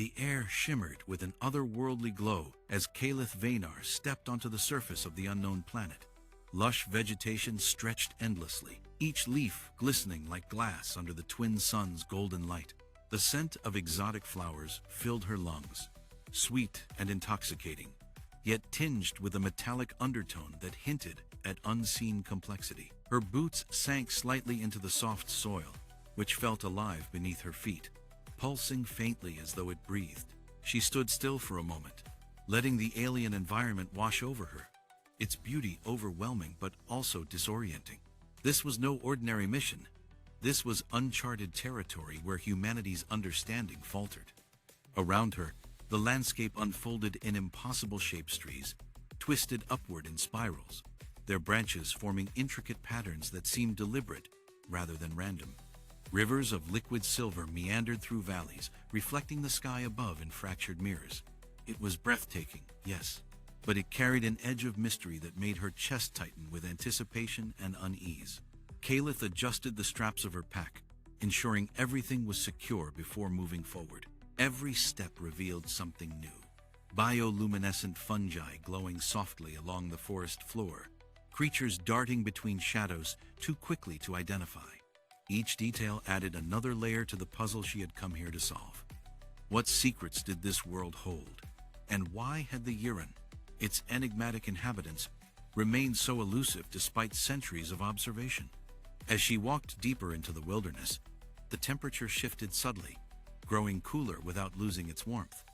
The air shimmered with an otherworldly glow as Kaelith Vaynar stepped onto the surface of the unknown planet. Lush vegetation stretched endlessly, each leaf glistening like glass under the twin suns' golden light. The scent of exotic flowers filled her lungs, sweet and intoxicating, yet tinged with a metallic undertone that hinted at unseen complexity. Her boots sank slightly into the soft soil, which felt alive beneath her feet, pulsing faintly as though it breathed. She stood still for a moment, letting the alien environment wash over her, its beauty overwhelming but also disorienting. This was no ordinary mission. This was uncharted territory where humanity's understanding faltered. Around her, the landscape unfolded in impossible shapes, trees twisted upward in spirals, their branches forming intricate patterns that seemed deliberate rather than random. Rivers of liquid silver meandered through valleys, reflecting the sky above in fractured mirrors. It was breathtaking, yes, but it carried an edge of mystery that made her chest tighten with anticipation and unease. Kaelith adjusted the straps of her pack, ensuring everything was secure before moving forward. Every step revealed something new. Bioluminescent fungi glowing softly along the forest floor, creatures darting between shadows too quickly to identify. Each detail added another layer to the puzzle she had come here to solve. What secrets did this world hold? And why had the Yirren, its enigmatic inhabitants, remained so elusive despite centuries of observation? As she walked deeper into the wilderness, the temperature shifted subtly, growing cooler without losing its warmth.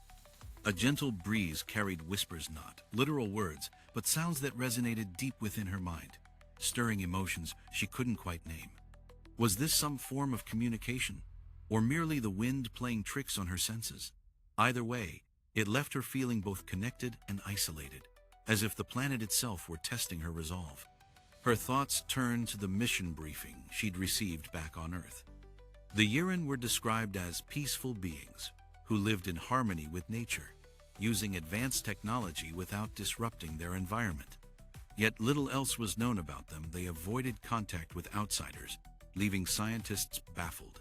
A gentle breeze carried whispers, not literal words, but sounds that resonated deep within her mind, stirring emotions she couldn't quite name. Was this some form of communication, or merely the wind playing tricks on her senses? Either way, it left her feeling both connected and isolated, as if the planet itself were testing her resolve. Her thoughts turned to the mission briefing she'd received back on Earth. The Yirren were described as peaceful beings who lived in harmony with nature, using advanced technology without disrupting their environment. Yet little else was known about them. They avoided contact with outsiders, leaving scientists baffled.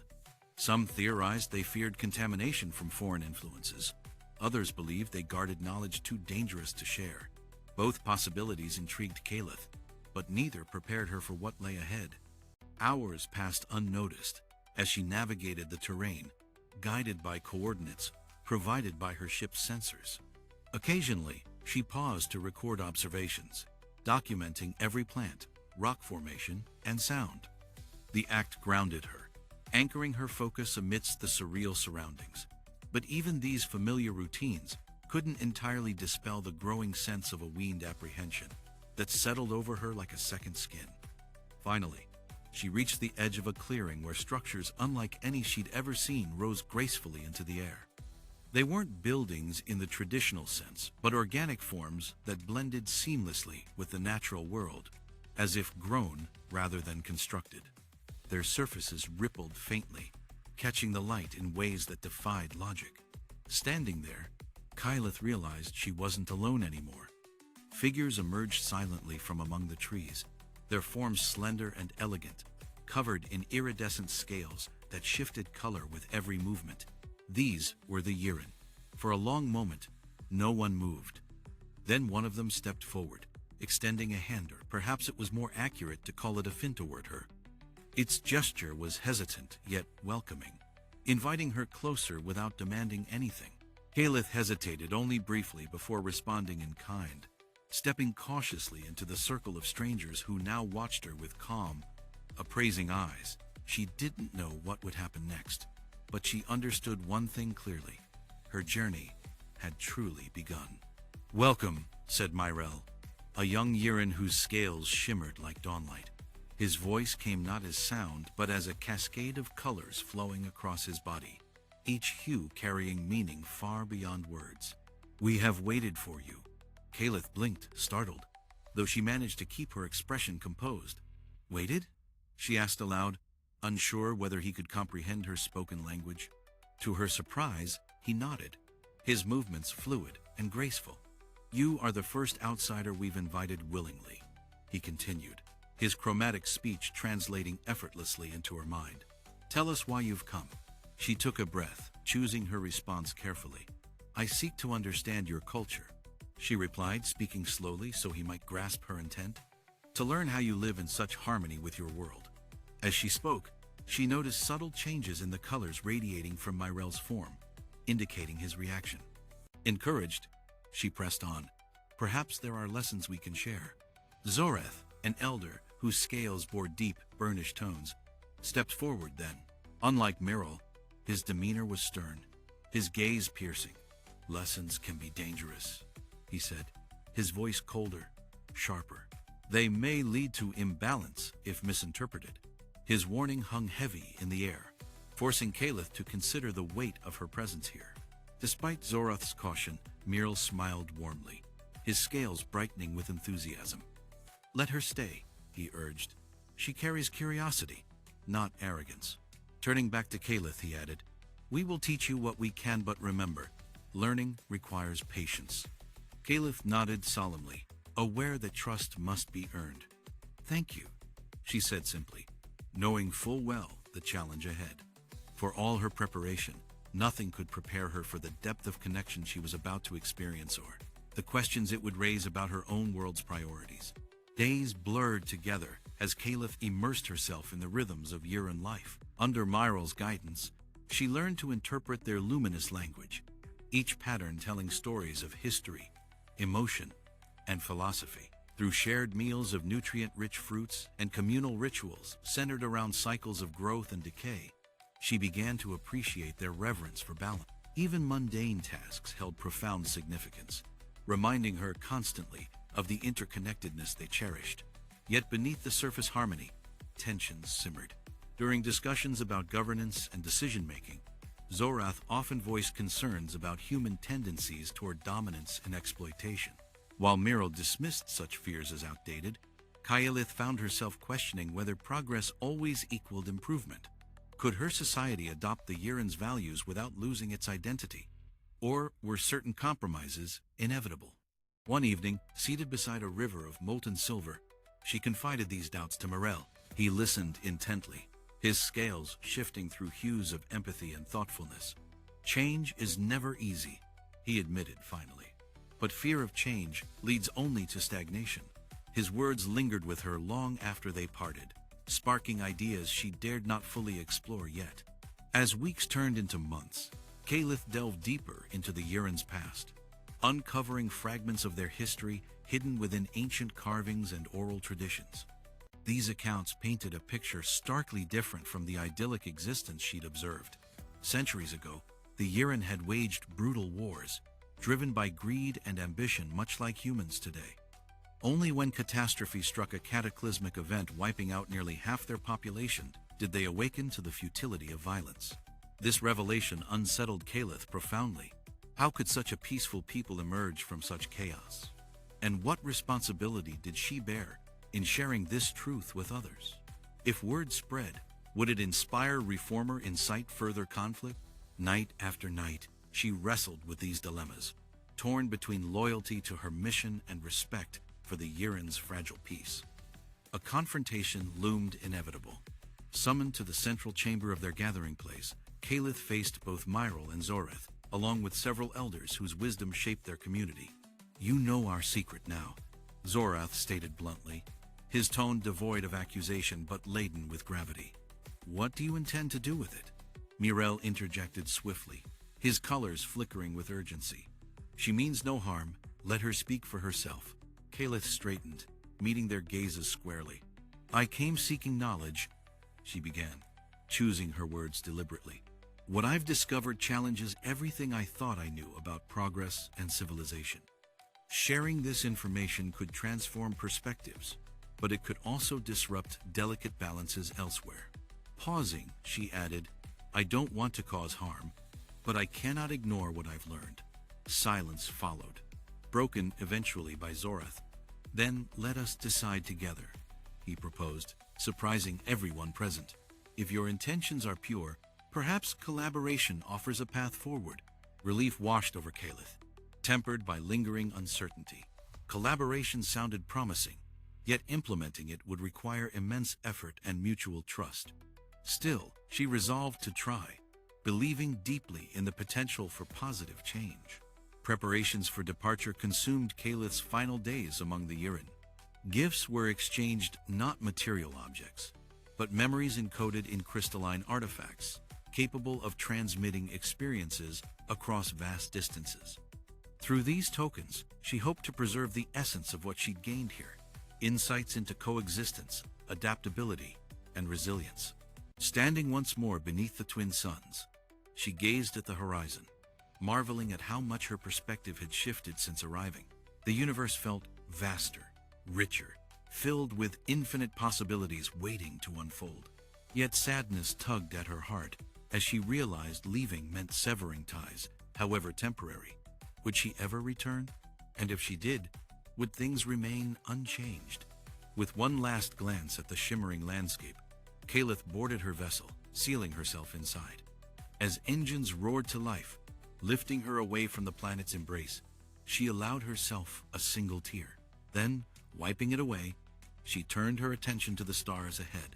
Some theorized they feared contamination from foreign influences. Others believed they guarded knowledge too dangerous to share. Both possibilities intrigued Kaelith, but neither prepared her for what lay ahead. Hours passed unnoticed as she navigated the terrain, guided by coordinates provided by her ship's sensors. Occasionally, she paused to record observations, documenting every plant, rock formation, and sound. The act grounded her, anchoring her focus amidst the surreal surroundings. But even these familiar routines couldn't entirely dispel the growing sense of a weaned apprehension that settled over her like a second skin. Finally, she reached the edge of a clearing where structures unlike any she'd ever seen rose gracefully into the air. They weren't buildings in the traditional sense, but organic forms that blended seamlessly with the natural world, as if grown rather than constructed. Their surfaces rippled faintly, catching the light in ways that defied logic. Standing there, Kaelith realized she wasn't alone anymore. Figures emerged silently from among the trees, their forms slender and elegant, covered in iridescent scales that shifted color with every movement. These were the Yirren. For a long moment, no one moved. Then one of them stepped forward, extending a hand, or perhaps it was more accurate to call it a fin toward her. Its gesture was hesitant yet welcoming, inviting her closer without demanding anything. Kaelith hesitated only briefly before responding in kind, stepping cautiously into the circle of strangers who now watched her with calm, appraising eyes. She didn't know what would happen next, but she understood one thing clearly. Her journey had truly begun. "Welcome," said Myrel, a young Yirren whose scales shimmered like dawnlight. His voice came not as sound, but as a cascade of colors flowing across his body, each hue carrying meaning far beyond words. "We have waited for you." Kaelith blinked, startled, though she managed to keep her expression composed. "Waited?" she asked aloud, unsure whether he could comprehend her spoken language. To her surprise, he nodded, his movements fluid and graceful. "You are the first outsider we've invited willingly," he continued, his chromatic speech translating effortlessly into her mind. "Tell us why you've come." She took a breath, choosing her response carefully. I seek to understand your culture, she replied, speaking slowly so he might grasp her intent. To learn how you live in such harmony with your world. As she spoke, she noticed subtle changes in the colors radiating from Myrel's form, indicating his reaction. Encouraged, she pressed on. Perhaps there are lessons we can share. Zorath, an elder whose scales bore deep, burnished tones, stepped forward then. Unlike Myrel, his demeanor was stern, his gaze piercing. Lessons can be dangerous, he said, his voice colder, sharper. They may lead to imbalance if misinterpreted. His warning hung heavy in the air, forcing Kaelith to consider the weight of her presence here. Despite Zorath's caution, Myrel smiled warmly, his scales brightening with enthusiasm. Let her stay, he urged. She carries curiosity, not arrogance. Turning back to Kaelith, he added, we will teach you what we can, but remember, learning requires patience. Kaelith nodded solemnly, aware that trust must be earned. Thank you, she said simply, knowing full well the challenge ahead. For all her preparation, nothing could prepare her for the depth of connection she was about to experience or the questions it would raise about her own world's priorities. Days blurred together as Kaelith immersed herself in the rhythms of Yirren life. Under Myrel's guidance, she learned to interpret their luminous language, each pattern telling stories of history, emotion, and philosophy. Through shared meals of nutrient-rich fruits and communal rituals centered around cycles of growth and decay, she began to appreciate their reverence for balance. Even mundane tasks held profound significance, reminding her constantly of the interconnectedness they cherished. Yet beneath the surface harmony, tensions simmered. During discussions about governance and decision-making, Zorath often voiced concerns about human tendencies toward dominance and exploitation. While Myrel dismissed such fears as outdated, Kaelith found herself questioning whether progress always equaled improvement. Could her society adopt the Yirren's values without losing its identity? Or were certain compromises inevitable? One evening, seated beside a river of molten silver, she confided these doubts to Myrel. He listened intently, his scales shifting through hues of empathy and thoughtfulness. Change is never easy, he admitted finally. But fear of change leads only to stagnation. His words lingered with her long after they parted, sparking ideas she dared not fully explore yet. As weeks turned into months, Kaelith delved deeper into the Yirren's past, uncovering fragments of their history hidden within ancient carvings and oral traditions. These accounts painted a picture starkly different from the idyllic existence she'd observed. Centuries ago, the Yirren had waged brutal wars, driven by greed and ambition much like humans today. Only when catastrophe struck, a cataclysmic event wiping out nearly half their population, did they awaken to the futility of violence. This revelation unsettled Kaelith profoundly. How could such a peaceful people emerge from such chaos? And what responsibility did she bear in sharing this truth with others? If word spread, would it inspire reform or incite further conflict? Night after night, she wrestled with these dilemmas, torn between loyalty to her mission and respect for the Yirren's fragile peace. A confrontation loomed inevitable. Summoned to the central chamber of their gathering place, Kaelith faced both Myrel and Zorath, along with several elders whose wisdom shaped their community. You know our secret now, Zorath stated bluntly, his tone devoid of accusation but laden with gravity. What do you intend to do with it? Myrel interjected swiftly, his colors flickering with urgency. She means no harm, let her speak for herself. Kaelith straightened, meeting their gazes squarely. I came seeking knowledge, she began, choosing her words deliberately. What I've discovered challenges everything I thought I knew about progress and civilization. Sharing this information could transform perspectives, but it could also disrupt delicate balances elsewhere. Pausing, she added, I don't want to cause harm, but I cannot ignore what I've learned. Silence followed, broken eventually by Zorath. Then let us decide together, he proposed, surprising everyone present. If your intentions are pure, perhaps collaboration offers a path forward. Relief washed over Kaelith, tempered by lingering uncertainty. Collaboration sounded promising, yet implementing it would require immense effort and mutual trust. Still, she resolved to try. believing deeply in the potential for positive change. Preparations for departure consumed Kaelith's final days among the Yirren. Gifts were exchanged, not material objects, but memories encoded in crystalline artifacts, capable of transmitting experiences across vast distances. Through these tokens, she hoped to preserve the essence of what she'd gained here: insights into coexistence, adaptability, and resilience. Standing once more beneath the twin suns, she gazed at the horizon, marveling at how much her perspective had shifted since arriving. The universe felt vaster, richer, filled with infinite possibilities waiting to unfold. Yet sadness tugged at her heart as she realized leaving meant severing ties, however temporary. Would she ever return? And if she did, would things remain unchanged? With one last glance at the shimmering landscape, Kaelith boarded her vessel, sealing herself inside. As engines roared to life, lifting her away from the planet's embrace, she allowed herself a single tear. Then, wiping it away, she turned her attention to the stars ahead,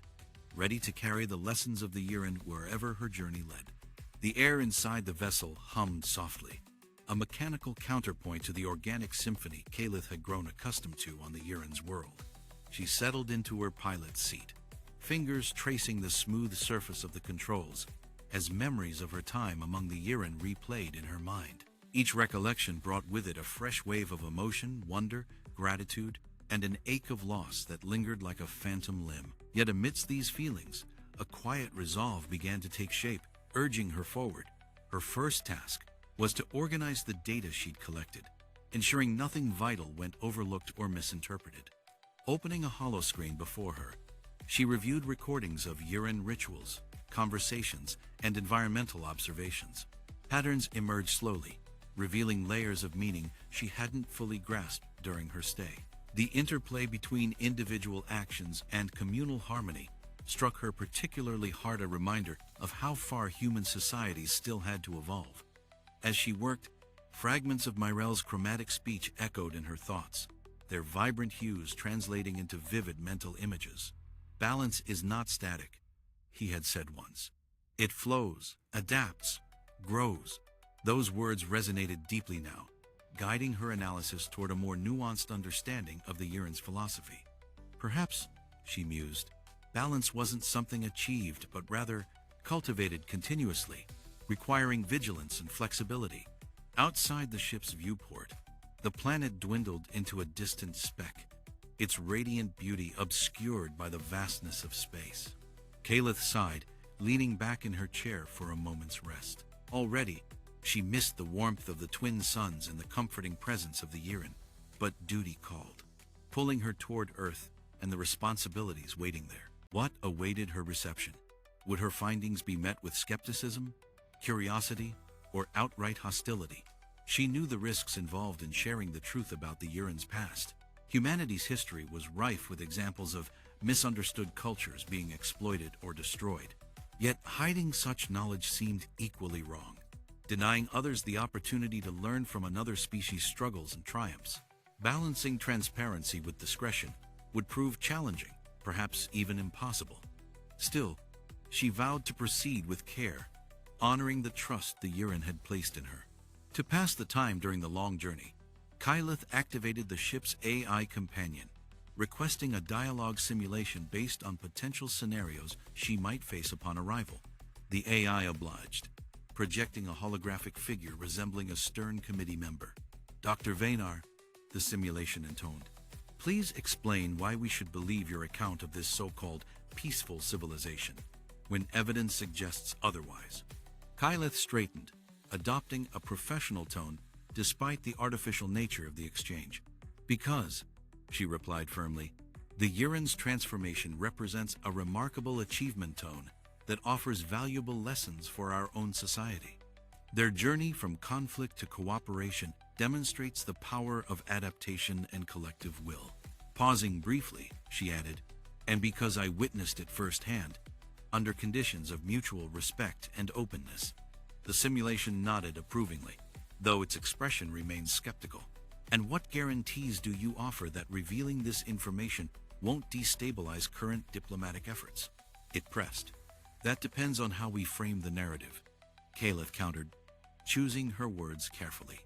ready to carry the lessons of the Yirren wherever her journey led. The air inside the vessel hummed softly, a mechanical counterpoint to the organic symphony Kaelith had grown accustomed to on the Yirren's world. She settled into her pilot's seat, fingers tracing the smooth surface of the controls as memories of her time among the Yirren replayed in her mind. Each recollection brought with it a fresh wave of emotion, wonder, gratitude, and an ache of loss that lingered like a phantom limb. Yet amidst these feelings, a quiet resolve began to take shape, urging her forward. Her first task was to organize the data she'd collected, ensuring nothing vital went overlooked or misinterpreted. Opening a holoscreen before her, she reviewed recordings of Yirren rituals, conversations, and environmental observations. Patterns emerged slowly, revealing layers of meaning she hadn't fully grasped during her stay. The interplay between individual actions and communal harmony struck her particularly hard, a reminder of how far human societies still had to evolve. As she worked, fragments of Myrell's chromatic speech echoed in her thoughts, their vibrant hues translating into vivid mental images. "Balance is not static," he had said once. "It flows, adapts, grows." Those words resonated deeply now, guiding her analysis toward a more nuanced understanding of the Yirren's philosophy. Perhaps, she mused, balance wasn't something achieved but rather cultivated continuously, requiring vigilance and flexibility. Outside the ship's viewport, the planet dwindled into a distant speck, its radiant beauty obscured by the vastness of space. Kaelith sighed, leaning back in her chair for a moment's rest. Already, she missed the warmth of the twin suns and the comforting presence of the Yirren, but duty called, pulling her toward Earth and the responsibilities waiting there. What awaited her reception? Would her findings be met with skepticism, curiosity, or outright hostility? She knew the risks involved in sharing the truth about the Yirren's past. Humanity's history was rife with examples of misunderstood cultures being exploited or destroyed. Yet hiding such knowledge seemed equally wrong, denying others the opportunity to learn from another species' struggles and triumphs. Balancing transparency with discretion would prove challenging, perhaps even impossible. Still, she vowed to proceed with care, honoring the trust the Yirren had placed in her. To pass the time during the long journey, Kaelith activated the ship's AI companion, requesting a dialogue simulation based on potential scenarios she might face upon arrival. The AI obliged, projecting a holographic figure resembling a stern committee member. "Dr. Vaynar," the simulation intoned, "please explain why we should believe your account of this so-called peaceful civilization, when evidence suggests otherwise." Kaelith straightened, adopting a professional tone despite the artificial nature of the exchange. "Because," she replied firmly, "the Yirren's transformation represents a remarkable achievement tone that offers valuable lessons for our own society. Their journey from conflict to cooperation demonstrates the power of adaptation and collective will." Pausing briefly, she added, "And because I witnessed it firsthand, under conditions of mutual respect and openness." The simulation nodded approvingly, though its expression remained skeptical. "And what guarantees do you offer that revealing this information won't destabilize current diplomatic efforts?" It pressed. "That depends on how we frame the narrative. Kaelith countered, choosing her words carefully.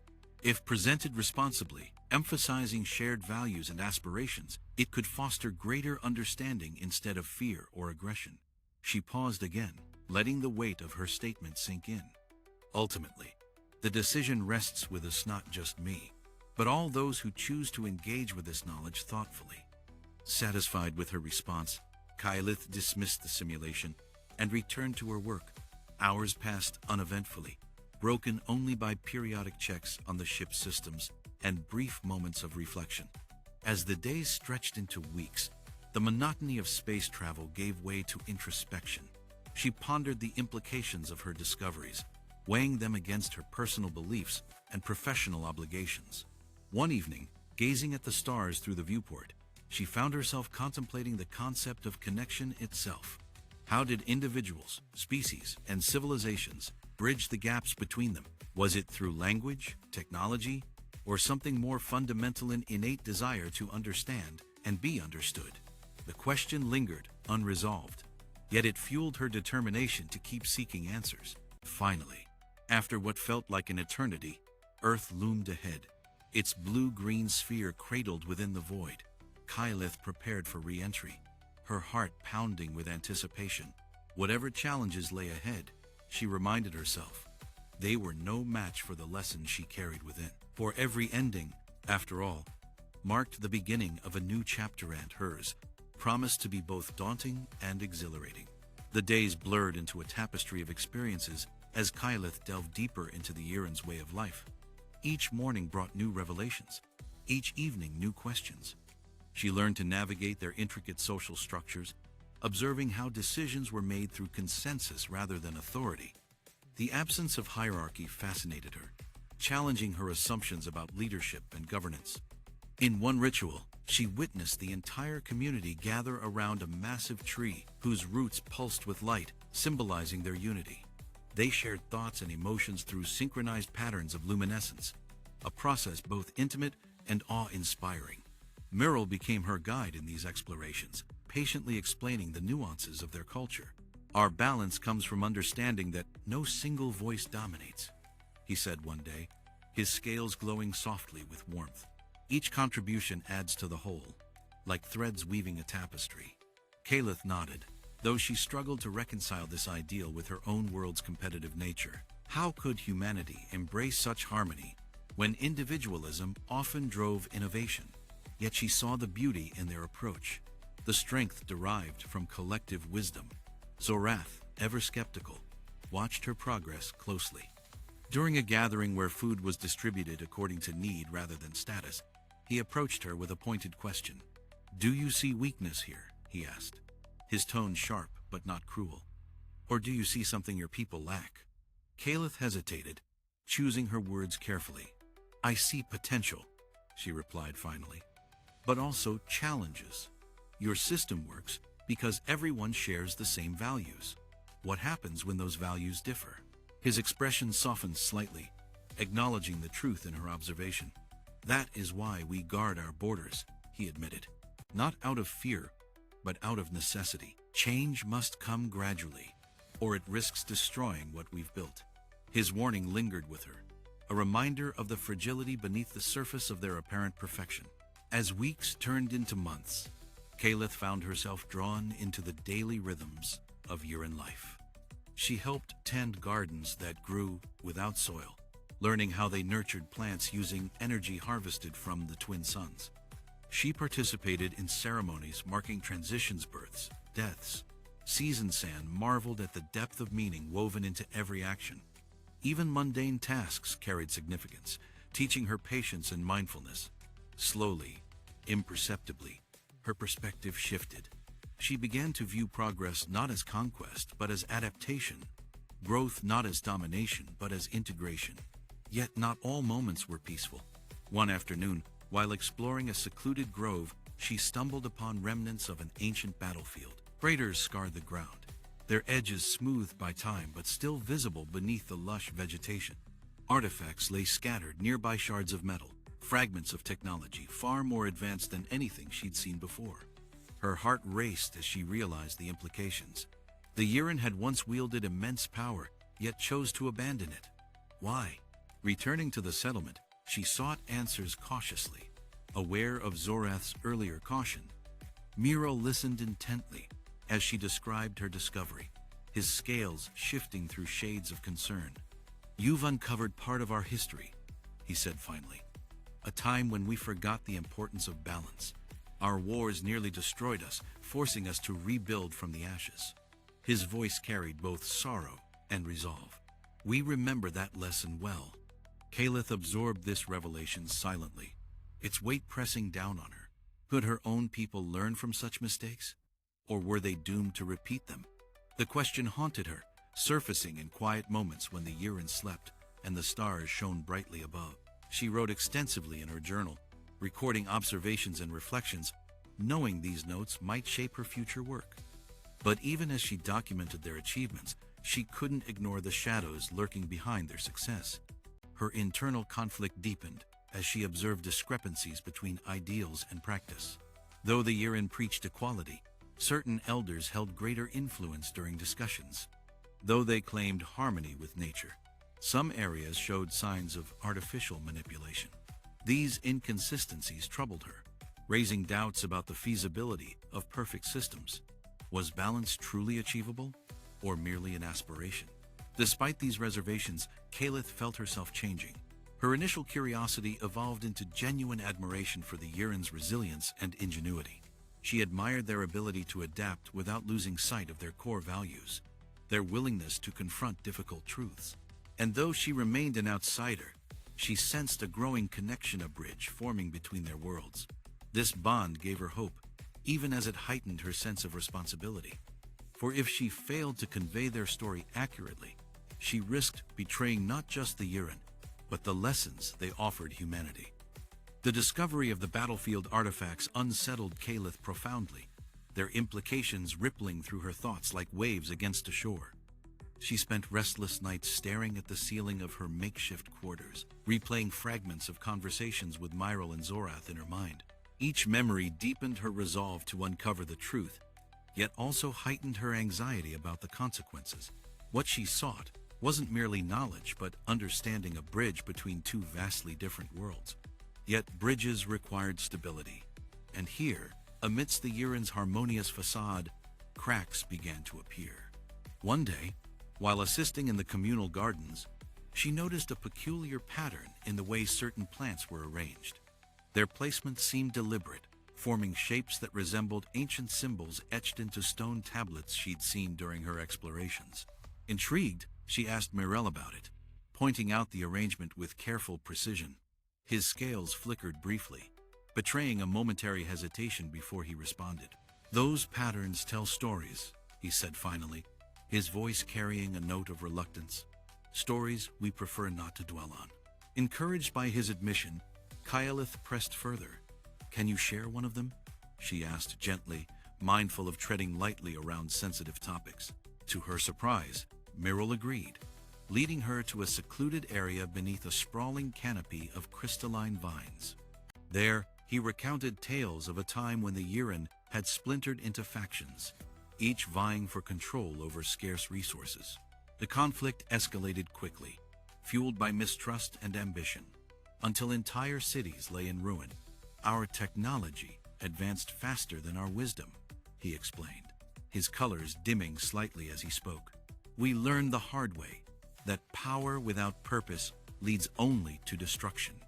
If presented responsibly, emphasizing shared values and aspirations, it could foster greater understanding instead of fear or aggression. She paused again, letting the weight of her statement sink in. Ultimately, the decision rests with us, not just me, but all those who choose to engage with this knowledge thoughtfully. Satisfied with her response, Kaelith dismissed the simulation and returned to her work. Hours passed uneventfully, broken only by periodic checks on the ship's systems and brief moments of reflection. As the days stretched into weeks, the monotony of space travel gave way to introspection. She pondered the implications of her discoveries, weighing them against her personal beliefs and professional obligations. One evening, gazing at the stars through the viewport, she found herself contemplating the concept of connection itself. How did individuals, species, and civilizations bridge the gaps between them? Was it through language, technology, or something more fundamental, an innate desire to understand and be understood? The question lingered, unresolved, yet it fueled her determination to keep seeking answers. Finally, after what felt like an eternity, Earth loomed ahead, its blue-green sphere cradled within the void. Kaelith prepared for re-entry, her heart pounding with anticipation. Whatever challenges lay ahead, she reminded herself, they were no match for the lessons she carried within. For every ending, after all, marked the beginning of a new chapter, and hers promised to be both daunting and exhilarating. The days blurred into a tapestry of experiences as Kaelith delved deeper into the Yirren's way of life. Each morning brought new revelations, each evening new questions. She learned to navigate their intricate social structures, observing how decisions were made through consensus rather than authority. The absence of hierarchy fascinated her, challenging her assumptions about leadership and governance. In one ritual, she witnessed the entire community gather around a massive tree whose roots pulsed with light, symbolizing their unity. They shared thoughts and emotions through synchronized patterns of luminescence, a process both intimate and awe-inspiring. Myrrell became her guide in these explorations, patiently explaining the nuances of their culture. Our balance comes from understanding that no single voice dominates, he said one day, his scales glowing softly with warmth. Each contribution adds to the whole, like threads weaving a tapestry. Kaelith nodded, though she struggled to reconcile this ideal with her own world's competitive nature. How could humanity embrace such harmony when individualism often drove innovation? Yet she saw the beauty in their approach, the strength derived from collective wisdom. Zorath, ever skeptical, watched her progress closely. During a gathering where food was distributed according to need rather than status, he approached her with a pointed question. "Do you see weakness here?" he asked, his tone sharp but not cruel. "Or do you see something your people lack?" Kaelith hesitated, choosing her words carefully. "I see potential," she replied finally, "but also challenges. Your system works because everyone shares the same values. What happens when those values differ?" His expression softened slightly, acknowledging the truth in her observation. "That is why we guard our borders," he admitted. "Not out of fear, but out of necessity. Change must come gradually, or it risks destroying what we've built." His warning lingered with her, a reminder of the fragility beneath the surface of their apparent perfection. As weeks turned into months, Kaelith found herself drawn into the daily rhythms of Yirren life. She helped tend gardens that grew without soil, learning how they nurtured plants using energy harvested from the twin suns. She participated in ceremonies marking transitions, births, deaths. Seasoned Sand marveled at the depth of meaning woven into every action. Even mundane tasks carried significance, teaching her patience and mindfulness. Slowly, imperceptibly, her perspective shifted. She began to view progress not as conquest, but as adaptation. Growth not as domination, but as integration. Yet not all moments were peaceful. One afternoon, while exploring a secluded grove, she stumbled upon remnants of an ancient battlefield. Craters scarred the ground, their edges smoothed by time but still visible beneath the lush vegetation. Artifacts lay scattered, nearby shards of metal, fragments of technology far more advanced than anything she'd seen before. Her heart raced as she realized the implications. The Yirren had once wielded immense power, yet chose to abandon it. Why? Returning to the settlement, she sought answers cautiously. Aware of Zorath's earlier caution, Miro listened intently as she described her discovery, his scales shifting through shades of concern. "You've uncovered part of our history," he said finally. "A time when we forgot the importance of balance. Our wars nearly destroyed us, forcing us to rebuild from the ashes." His voice carried both sorrow and resolve. "We remember that lesson well." Kaelith absorbed this revelation silently, its weight pressing down on her. Could her own people learn from such mistakes? Or were they doomed to repeat them? The question haunted her, surfacing in quiet moments when the Yirren slept and the stars shone brightly above. She wrote extensively in her journal, recording observations and reflections, knowing these notes might shape her future work. But even as she documented their achievements, she couldn't ignore the shadows lurking behind their success. Her internal conflict deepened as she observed discrepancies between ideals and practice. Though the Yirren preached equality, certain elders held greater influence during discussions. Though they claimed harmony with nature, some areas showed signs of artificial manipulation. These inconsistencies troubled her, raising doubts about the feasibility of perfect systems. Was balance truly achievable, or merely an aspiration? Despite these reservations, Kaelith felt herself changing. Her initial curiosity evolved into genuine admiration for the Yirren's resilience and ingenuity. She admired their ability to adapt without losing sight of their core values, their willingness to confront difficult truths. And though she remained an outsider, she sensed a growing connection, a bridge forming between their worlds. This bond gave her hope, even as it heightened her sense of responsibility. For if she failed to convey their story accurately, she risked betraying not just the Yirren, but the lessons they offered humanity. The discovery of the battlefield artifacts unsettled Kaelith profoundly, their implications rippling through her thoughts like waves against a shore. She spent restless nights staring at the ceiling of her makeshift quarters, replaying fragments of conversations with Myril and Zorath in her mind. Each memory deepened her resolve to uncover the truth, yet also heightened her anxiety about the consequences. What she sought wasn't merely knowledge, but understanding, a bridge between two vastly different worlds. Yet bridges required stability, and here, amidst the Yirren's harmonious facade, cracks began to appear. One day, while assisting in the communal gardens, she noticed a peculiar pattern in the way certain plants were arranged. Their placement seemed deliberate, forming shapes that resembled ancient symbols etched into stone tablets she'd seen during her explorations. Intrigued, she asked Myril about it, pointing out the arrangement with careful precision. His scales flickered briefly, betraying a momentary hesitation before he responded. "Those patterns tell stories," he said finally, his voice carrying a note of reluctance. "Stories we prefer not to dwell on." Encouraged by his admission, Kaelith pressed further. "Can you share one of them?" she asked gently, mindful of treading lightly around sensitive topics. To her surprise, Myril agreed, leading her to a secluded area beneath a sprawling canopy of crystalline vines. There, he recounted tales of a time when the Yirren had splintered into factions, each vying for control over scarce resources. The conflict escalated quickly, fueled by mistrust and ambition, until entire cities lay in ruin. "Our technology advanced faster than our wisdom," he explained, his colors dimming slightly as he spoke. "We learned the hard way that power without purpose leads only to destruction."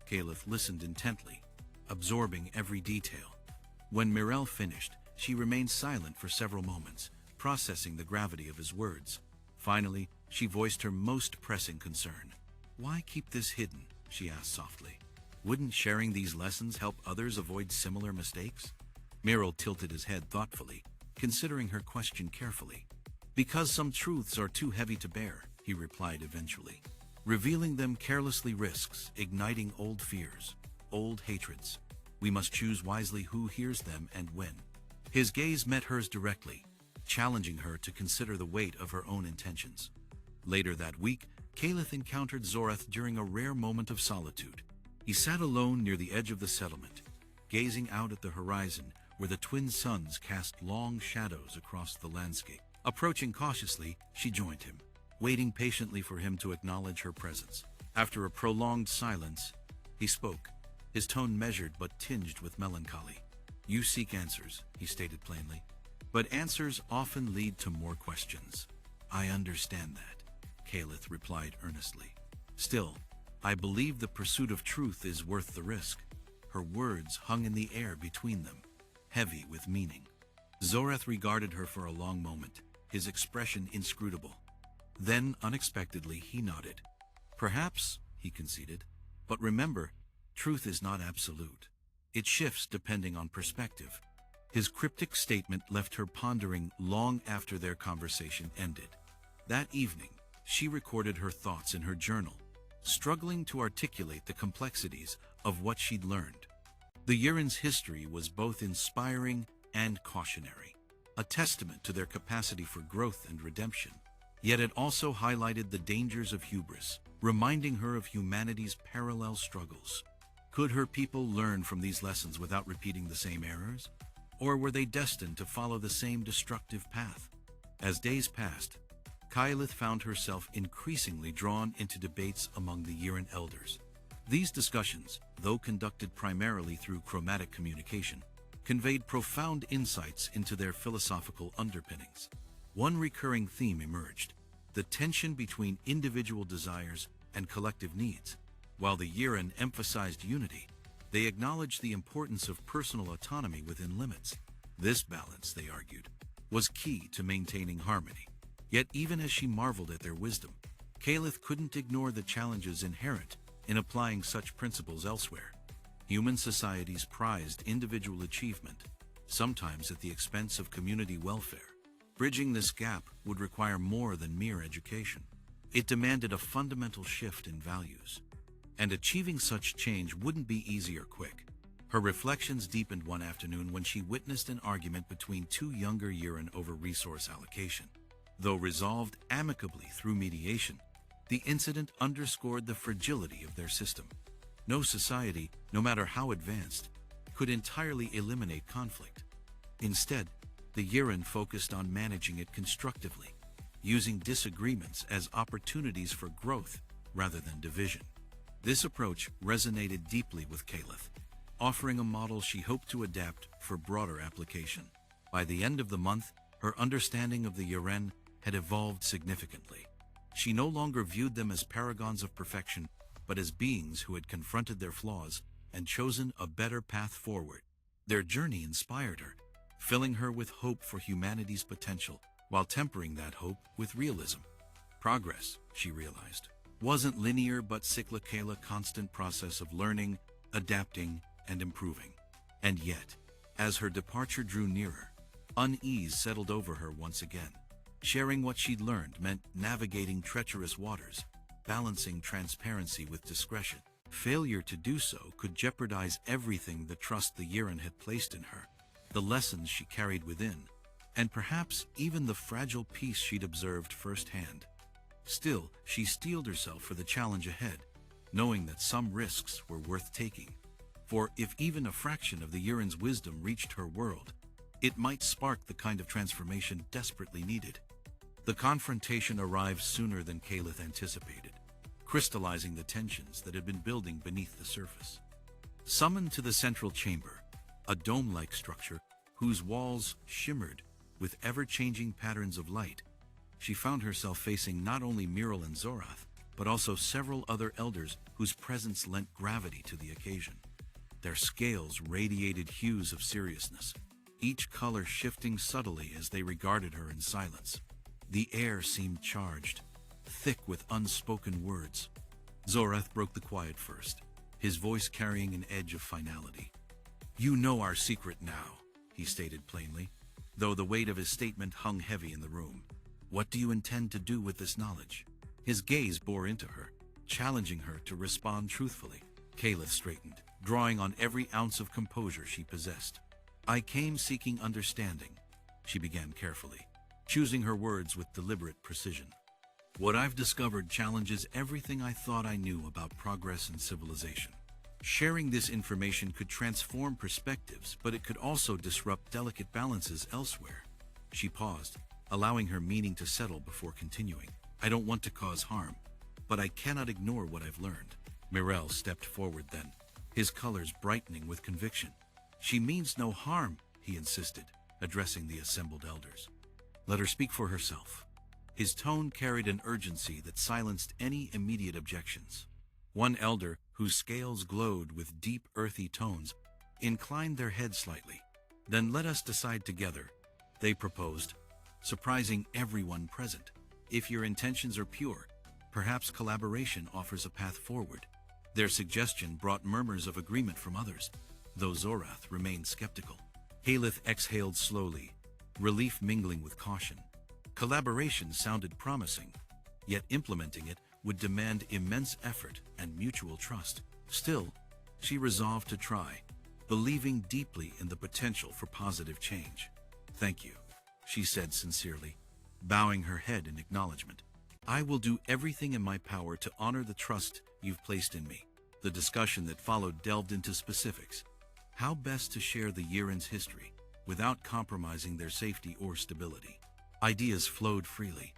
Kaelith listened intently, absorbing every detail. When Myril finished, she remained silent for several moments, processing the gravity of his words. Finally, she voiced her most pressing concern. "Why keep this hidden?" she asked softly. "Wouldn't sharing these lessons help others avoid similar mistakes?" Myril tilted his head thoughtfully, considering her question carefully. "Because some truths are too heavy to bear," he replied eventually. "Revealing them carelessly risks igniting old fears, old hatreds. We must choose wisely who hears them and when." His gaze met hers directly, challenging her to consider the weight of her own intentions. Later that week, Kaelith encountered Zorath during a rare moment of solitude. He sat alone near the edge of the settlement, gazing out at the horizon where the twin suns cast long shadows across the landscape. Approaching cautiously, she joined him, waiting patiently for him to acknowledge her presence. After a prolonged silence, he spoke, his tone measured but tinged with melancholy. "You seek answers," he stated plainly, "but answers often lead to more questions." "I understand that," Kaelith replied earnestly. "Still, I believe the pursuit of truth is worth the risk." Her words hung in the air between them, heavy with meaning. Zorath regarded her for a long moment, his expression inscrutable. Then, unexpectedly, he nodded. "Perhaps," he conceded, "but remember, truth is not absolute. It shifts depending on perspective." His cryptic statement left her pondering long after their conversation ended. That evening, she recorded her thoughts in her journal, struggling to articulate the complexities of what she'd learned. The Yirren's history was both inspiring and cautionary, a testament to their capacity for growth and redemption. Yet it also highlighted the dangers of hubris, reminding her of humanity's parallel struggles. Could her people learn from these lessons without repeating the same errors? Or were they destined to follow the same destructive path? As days passed, Kaelith found herself increasingly drawn into debates among the Yirren elders. These discussions, though conducted primarily through chromatic communication, conveyed profound insights into their philosophical underpinnings. One recurring theme emerged: the tension between individual desires and collective needs. While the Yirren emphasized unity, they acknowledged the importance of personal autonomy within limits. This balance, they argued, was key to maintaining harmony. Yet even as she marveled at their wisdom, Kaelith couldn't ignore the challenges inherent in applying such principles elsewhere. Human societies prized individual achievement, sometimes at the expense of community welfare. Bridging this gap would require more than mere education. It demanded a fundamental shift in values. And achieving such change wouldn't be easy or quick. Her reflections deepened one afternoon when she witnessed an argument between two younger Yirren over resource allocation. Though resolved amicably through mediation, the incident underscored the fragility of their system. No society, no matter how advanced, could entirely eliminate conflict. Instead, the Yirren focused on managing it constructively, using disagreements as opportunities for growth rather than division. This approach resonated deeply with Kaelith, offering a model she hoped to adapt for broader application. By the end of the month, her understanding of the Yirren had evolved significantly. She no longer viewed them as paragons of perfection, but as beings who had confronted their flaws and chosen a better path forward. Their journey inspired her, filling her with hope for humanity's potential, while tempering that hope with realism. Progress, she realized, wasn't linear but cyclical, a constant process of learning, adapting, and improving. And yet, as her departure drew nearer, unease settled over her once again. Sharing what she'd learned meant navigating treacherous waters, balancing transparency with discretion. Failure to do so could jeopardize everything the trust the Yirren had placed in her, the lessons she carried within, and perhaps even the fragile peace she'd observed firsthand. Still, she steeled herself for the challenge ahead, knowing that some risks were worth taking. For if even a fraction of the Yirren's wisdom reached her world, it might spark the kind of transformation desperately needed. The confrontation arrived sooner than Kaelith anticipated, crystallizing the tensions that had been building beneath the surface. Summoned to the central chamber, a dome-like structure whose walls shimmered with ever-changing patterns of light, she found herself facing not only Myril and Zorath, but also several other elders whose presence lent gravity to the occasion. Their scales radiated hues of seriousness, each color shifting subtly as they regarded her in silence. The air seemed charged, thick with unspoken words. Zorath broke the quiet first, his voice carrying an edge of finality. "You know our secret now," he stated plainly, though the weight of his statement hung heavy in the room. "What do you intend to do with this knowledge?" His gaze bore into her, challenging her to respond truthfully. Kaelith straightened, drawing on every ounce of composure she possessed. "I came seeking understanding," she began carefully, choosing her words with deliberate precision. "What I've discovered challenges everything I thought I knew about progress and civilization. Sharing this information could transform perspectives, but it could also disrupt delicate balances elsewhere." She paused, allowing her meaning to settle before continuing. I don't want to cause harm, but I cannot ignore what I've learned. Mirel stepped forward then, his colors brightening with conviction. She means no harm, he insisted, addressing the assembled elders. Let her speak for herself. His tone carried an urgency that silenced any immediate objections. One elder, whose scales glowed with deep earthy tones, inclined their head slightly. Then let us decide together, they proposed, surprising everyone present. If your intentions are pure, perhaps collaboration offers a path forward. Their suggestion brought murmurs of agreement from others, though Zorath remained skeptical. Kaelith exhaled slowly, relief mingling with caution. Collaboration sounded promising, yet implementing it would demand immense effort and mutual trust. Still, she resolved to try, believing deeply in the potential for positive change. Thank you, she said sincerely, bowing her head in acknowledgement. I will do everything in my power to honor the trust you've placed in me. The discussion that followed delved into specifics. How best to share the Yirren's history without compromising their safety or stability. Ideas flowed freely,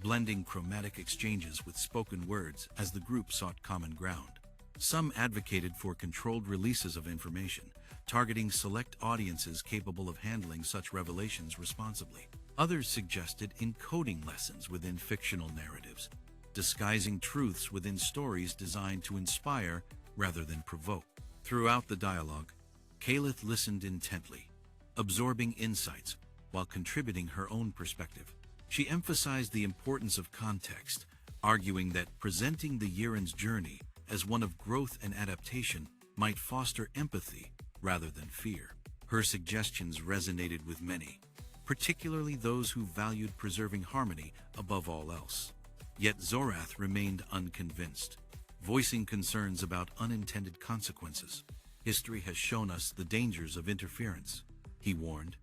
blending chromatic exchanges with spoken words as the group sought common ground. Some advocated for controlled releases of information, targeting select audiences capable of handling such revelations responsibly. Others suggested encoding lessons within fictional narratives, disguising truths within stories designed to inspire rather than provoke. Throughout the dialogue, Kaelith listened intently, absorbing insights while contributing her own perspective. She emphasized the importance of context, arguing that presenting the Yirren's journey as one of growth and adaptation might foster empathy rather than fear. Her suggestions resonated with many, particularly those who valued preserving harmony above all else. Yet Zorath remained unconvinced, voicing concerns about unintended consequences. History has shown us the dangers of interference, he warned,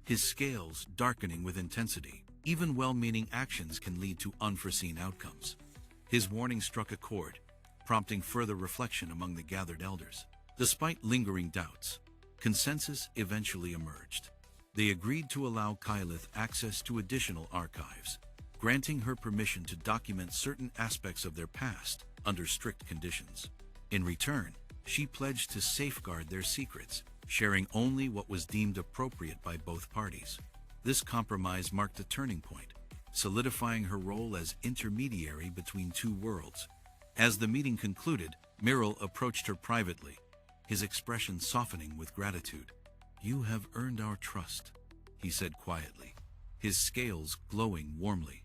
his scales darkening with intensity. Even well-meaning actions can lead to unforeseen outcomes. His warning struck a chord, prompting further reflection among the gathered elders. Despite lingering doubts, consensus eventually emerged. They agreed to allow Kaelith access to additional archives, granting her permission to document certain aspects of their past under strict conditions. In return, she pledged to safeguard their secrets, sharing only what was deemed appropriate by both parties. This compromise marked a turning point, solidifying her role as intermediary between two worlds. As the meeting concluded, Mirel approached her privately, his expression softening with gratitude. "You have earned our trust," he said quietly, his scales glowing warmly.